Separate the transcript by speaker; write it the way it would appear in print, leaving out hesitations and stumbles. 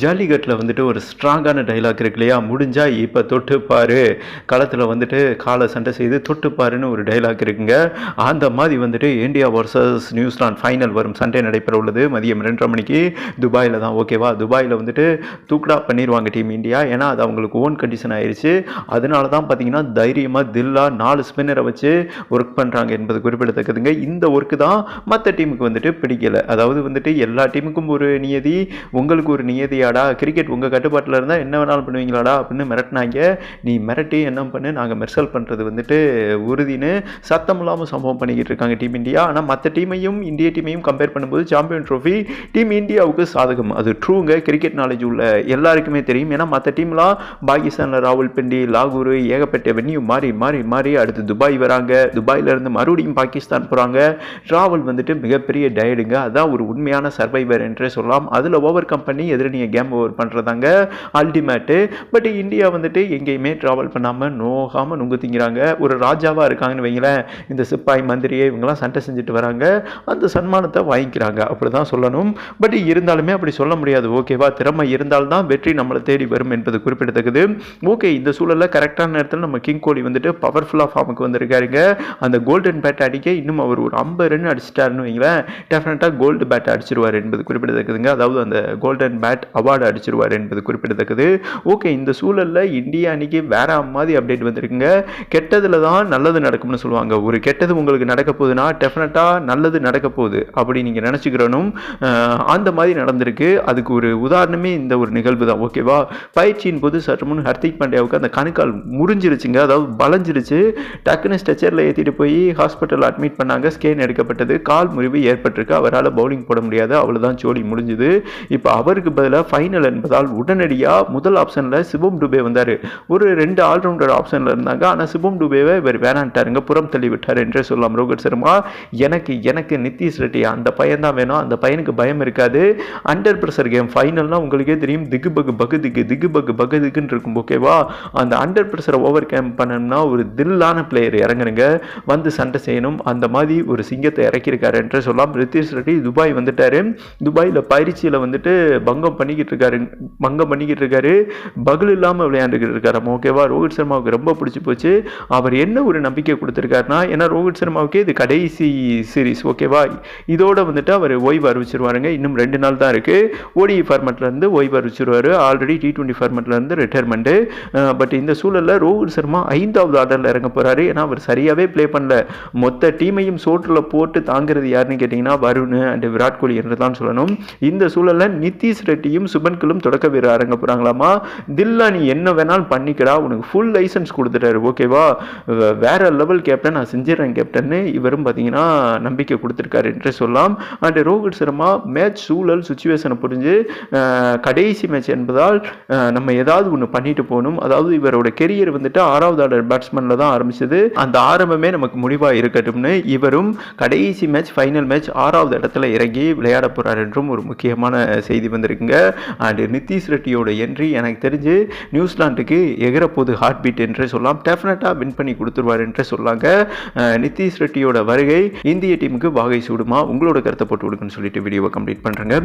Speaker 1: ஜல்லிக்கட்டில் வந்துட்டு ஒரு ஸ்ட்ராங்கான டைலாக் இருக்கு இல்லையா, முடிஞ்சா இப்போ தொட்டுப்பாரு, களத்தில் வந்துட்டு காலை சண்டை செய்து தொட்டுப்பாருன்னு ஒரு டைலாக் இருக்குங்க. அந்த மாதிரி வந்துட்டு இந்தியா வர்சஸ் நியூசிலாந்து ஃபைனல் வரும் சண்டே நடைபெற உள்ளது மதியம் 2:30 மணிக்கு துபாயில் தான். ஓகேவா, துபாயில் வந்துட்டு தூக்கடா பண்ணிடுவாங்க டீம் இந்தியா. ஏன்னா அது அவங்களுக்கு ஓன் கண்டிஷன் ஆயிடுச்சு. அதனால தான் பார்த்தீங்கன்னா தைரியமாக தில்லா 4 ஸ்பின்னரை வச்சு ஒர்க் பண்ணுறாங்க என்பது குறிப்பிடத்தக்கதுங்க. இந்த ஒர்க்கு தான் மற்ற டீமுக்கு வந்துட்டு பிடிக்கல. அதாவது வந்துட்டு எல்லா டீமுக்கும் ஒரு நியதி, உங்களுக்கு ஒரு நியதியாடா, கிரிக்கெட் உங்கள் கட்டுப்பாட்டில் இருந்தால் என்ன வேணாலும் பண்ணுவீங்களாடா அப்படின்னு மிரட்டினாங்க. நீ மிரட்டி என்ன பண்ணு, நாங்கள் மெர்சல் பண்ணுறது வந்துட்டு உறுதின்னு சத்தம் இல்லாமல் சம்பவம் பண்ணிக்கிட்டு இருக்காங்க டீம் இந்தியா. ஆனால் மற்ற டீமையும் இந்திய டீமையும் கம்பேர் பண்ணும்போது சாம்பியன் ட்ரோஃபி டீம் இந்தியாவுக்கு சாதகம். அது ட்ரூங்க, கிரிக்கெட் நாலேஜ் உள்ள எல்லாருக்குமே தெரியும். ஏன்னா மற்ற டீம்லாம் பாகிஸ்தானில் ராவல்பிண்டி, லாகூர், ஏகப்பட்ட வென்யூ மாறி மாறி மாறி அடுத்து துபாய் வராங்க, துபாயிலேருந்து மறுபடியும் பாகிஸ்தான் போகிறாங்க. ட்ராவல் வந்துட்டு மிகப்பெரிய டயர்டுங்க. அதான் ஒரு உண்மையான சர்வைவர் என்றே சொல்லலாம். அதில் ஓவர் கம் பண்ணி எதிரணியை கேம் ஓவர் பண்ணுறதாங்க அல்டிமேட்டு. பட் இந்தியா வந்துட்டு எங்கேயுமே ட்ராவல் பண்ணாமல் நோகாமல் நுங்கு திங்கிறாங்க. ஒரு ராஜாவாக இருக்காங்கன்னு வைங்களேன். இந்த சிப்பாய் மந்திரியை இவங்கெல்லாம் சண்டை செஞ்சுட்டு வராங்க, அந்த சன்மானத்தை வாங்கிக்கிறாங்க, அப்படி தான் சொல்லணும். பட் இருந்தாலுமே அப்படி சொல்ல முடியாது. ஓகேவா, திறமை இருந்தால்தான் வெற்றி நம்மளை தேடி வரும் என்பது குறிப்பிடத்தக்கது. ஓகே, இந்த சூழலில் கரெக்டான நேரத்தில் நம்ம கிங் கோலி வந்துட்டு பவர்ஃபுல்லாக ஃபார்முக்கு வந்திருக்காருங்க. அந்த கோல்டன் பேட் அடிக்க இன்னும் அவர் ஒரு 50 ரன் அடிச்சிட்டாருன்னு வைங்களேன், டெஃபினட்டாக கோல்டு பேட் அடிச்சிருவார் என்பது குறிப்பிடத்தக்கதுங்க. அதாவது அந்த கோல்டன் பேட் அவார்டு அடிச்சிருவார் என்பது குறிப்பிடத்தக்கது. ஓகே, இந்த சூழலில் இந்தியா அன்னைக்கு வேற மாதிரி அப்டேட் வந்திருக்குங்க. கெட்டதில் தான் நல்லது நடக்கும்னு சொல்லுவாங்க. ஒரு கெட்டது உங்களுக்கு நடக்க போகுதுன்னா டெஃபினட்டாக நல்லது நடக்க போகுது அப்படி நீங்கள் நினச்சிக்கிறனும். அந்த மாதிரி நடந்திருக்கு. அதுக்கு ஒரு உதாரணமே இந்த ஒரு நிகழ்வு தான். ஓகேவா, பயிற்சியின் போது சற்று முன் ஹர்திக் பாண்டியாவுக்கு அந்த கணுக்கால் முறிஞ்சிருச்சுங்க. அதாவது பலஞ்சிருச்சு. டக்குன்னு ஸ்ட்ரெச்சரில் ஏற்றிட்டு போய் ஹாஸ்பிட்டல் அட்மிட் பண்ணாங்க. ஸ்கேன் எடுக்கப்பட்டது. கால் முறிவு ஏற்பட்டிருக்கு. அவரால் பவுலிங் போட முடியாது. அவ்வளோதான், ஜோடி முடிஞ்சுது. இப்போ அவருக்கு பதிலாக ஃபைனல் என்பதால் உடனடியாக முதல் ஆப்ஷனில் சிவம் டுபே வந்தார். ஒரு 2 ஆல்ரவுண்டர் ஆப்ஷனில் இருந்தாங்க. ஆனால் சிவம் டுபேவை இவர் வேணான்ட்டாருங்க, புறம் தள்ளி விட்டார் என்றே சொல்லலாம். ரோஹித் சர்மா எனக்கு நிதிஷ் ரெட்டி அந்த பையன் தான் வேணும். அந்த பையனுக்கு பயம் இருக்காது. அண்டர் பிரஷர் கேம் ஃபைனல்னால் உங்களுக்கே தெரியும், திக்கு பகு பகுதுக்குன்னு இருக்கும். ஓகேவா, அந்த அண்டர் பிரஷரை ஓவர் கேம் பண்ணணும்னா ஒரு தில்லான பிளேயர் இறங்குறங்க, வந்து சண்டை செய்யணும். அந்த மாதிரி ஒரு சிங்கத்தை இறக்கியிருக்காரு என்று சொல்லலாம். நிதிஷ் ரெட்டி துபாய் வந்துட்டாரு. துபாயில் பயிற்சியில் வந்துட்டு பங்கம் பண்ணிக்கிட்டு இருக்காரு. பகல் இல்லாமல் விளையாண்டுக்கிட்டு இருக்காரு. ஓகேவா, ரோஹித் சர்மாவுக்கு ரொம்ப பிடிச்சி போச்சு. அவர் என்ன ஒரு நம்பிக்கை கொடுத்துருக்காருன்னா, ஏன்னா ரோஹித் சர்மாவுக்கு இது கடைசி சீரீஸ். ஓகேவா, இதோட வந்துட்டு அவர் ஓய்வு அறிவிச்சிருவாருங்க. இன்னும் 2 நாள் தான் இருக்கு. ஓடிஐ ஃபார்மேட்லேருந்து ஓய்வு அறிவிச்சிருவாரு. ஆல்ரெடி T20 ஃபார்மேட்லேருந்து ரிட்டையர்மெண்ட்டு. பட் இந்த சூழலில் ரோஹித் சர்மா 5வது ஆர்டரில் இறங்க போறாரு. ஏன்னா அவர் சரியாகவே ப்ளே பண்ணல. மொத்த டீமையும் சோற்றில் போட்டு தாங்கிறது யாருன்னு கேட்டிங்கன்னா வருண் அண்ட் விராட் கோலி என்று தான் சொல்லணும். இந்த சூழலில் நிதிஷ் ரெட்டியும் சுபன் கில்லும் தொடக்க வீரர் இறங்க போகிறாங்களாமா. தில்லா நீ என்ன வேணாலும் பண்ணிக்கடா, உனக்கு ஃபுல் லைசன்ஸ் கொடுத்துட்டாரு. ஓகேவா, வேற லெவல் கேப்டன், நான் செஞ்சிடறேன் கேப்டன்னு இவரும் பார்த்தீங்கன்னா நம்பிக்கை கொடுத்துருக்காரு என்று சொல்லலாம். அண்ட் ரோஹித் சர்மா மேட்ச் சூழல் சுச்சுவேஷனை புரிஞ்சு கடைசி மேட்ச் என்பதால் நம்ம ஏதாவது ஒன்று பண்ணிட்டு போகணும். அதாவது இவரோட கெரியர் வந்துட்டு 6வது ஆர்டர் பேட்ஸ்மேனில் தான் ஆரம்பிச்சது. அந்த ஆரம்பமே நமக்கு முடிவாக இருக்கட்டும்னு இவரும் கடைசி மேட்ச் ஃபைனல் மேட்ச் 6வது இடத்துல இறங்கி விளையாட போகிறார் என்றும் ஒரு முக்கியமான செய்தி வந்திருக்குங்க. அண்ட் நிதிஷ் ரெட்டியோட என்ட்ரி எனக்கு தெரிஞ்சு நியூசிலாந்துக்கு எகிறப்போது ஹார்ட் பீட் என்றே சொல்லலாம். டெஃபினட்டாக வின் பண்ணி கொடுத்துருவார் என்றே சொல்லாங்க. நிதிஷ் ரெட்டியோட வருகை இந்திய டீமுக்கு வாகை சூடுமா? உங்களோட கருத்தை போட்டு கொடுக்குன்னு சொல்லிட்டு வீடியோவை கம்ப்ளீட் பண்ணுறேங்க.